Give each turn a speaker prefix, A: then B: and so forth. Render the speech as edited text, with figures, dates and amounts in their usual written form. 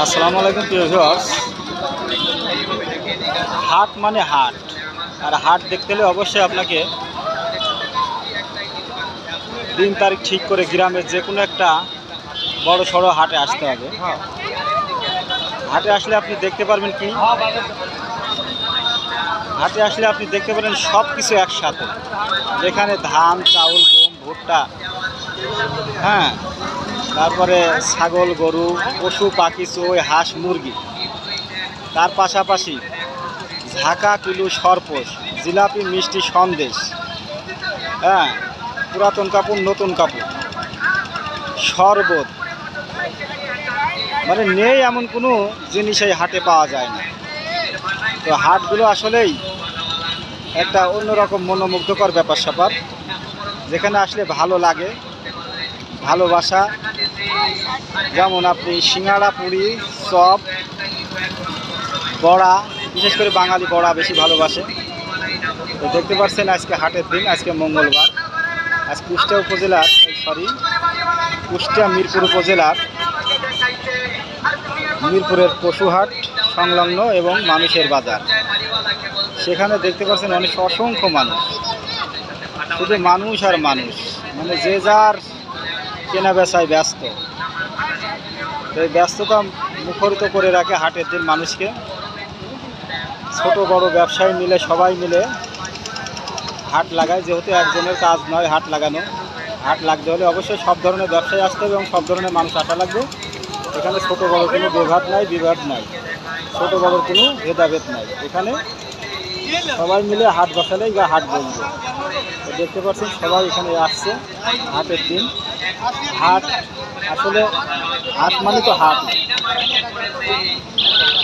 A: আসসালামু আলাইকুম প্রিয় ভিউয়ার্স। হাট মানে হাট, আর হাট দেখতে হলে অবশ্যই আপনাকে দিন তারিখ ঠিক করে গ্রামের যে কোনো একটা বড় সড়ো হাটে আসতে হবে। হাটে আসলে আপনি দেখতে পারবেন কি, হাটে আসলে আপনি দেখতে পারেন সব কিছু একসাথে, যেখানে ধান, চাউল, গম, ভুট্টা, হ্যাঁ, তারপরে ছাগল, গরু, পশু পাখি, চড়ুই, হাঁস, মুরগি, তার পাশাপাশি ঝাঁকা, কিলু, সরপোষ, জিলাপি, মিষ্টি, সন্দেশ, হ্যাঁ, পুরাতন কাপড়, নতুন কাপড়, শরবত, মানে নেই এমন কোনো জিনিস এই হাটে পাওয়া যায় না। তো হাটগুলো আসলেই একটা অন্যরকম মনোমুগ্ধকর ব্যাপার স্যাপার, যেখানে আসলে ভালো লাগে, ভালোবাসা। যেমন আপনি সিঙ্গাড়া, পুরি, চপ, বড়া, বিশেষ করে বাঙালি বড়া বেশি ভালোবাসে। তো দেখতে পাচ্ছেন আজকে হাটের দিন, আজকে মঙ্গলবার। আজ কুষ্টিয়া উপজেলার কুষ্টিয়া মিরপুর উপজেলার মিরপুরের পশুহাট সংলগ্ন এবং মানুষের বাজার। সেখানে দেখতে পাচ্ছেন অসংখ্য মানুষ, শুধু মানুষ আর মানুষ, মানে যে যার কেনা বেচায় ব্যস্ত। তো এই ব্যস্ততা মুখরিত করে রাখে হাটের দিন মানুষকে। ছোট বড় ব্যবসায়ী মিলে, সবাই মিলে হাট লাগায়, যেহেতু একজনের কাজ নয় হাট লাগানো। হাট লাগতে হলে অবশ্যই সব ধরনের ব্যবসায়ী আসতে হবে এবং সব ধরনের মানুষ আসা লাগবে। এখানে ছোট বড় কোনো বিভাদ নাই, ছোট বড় কোনো ভেদাভেদ নাই। এখানে সবাই মিলে হাট বসালেই বা হাট বলবে। তো দেখতে পাচ্ছেন সবাই এখানে আসছে হাটের দিন। হাট আসলে হাট মানে তো হাট,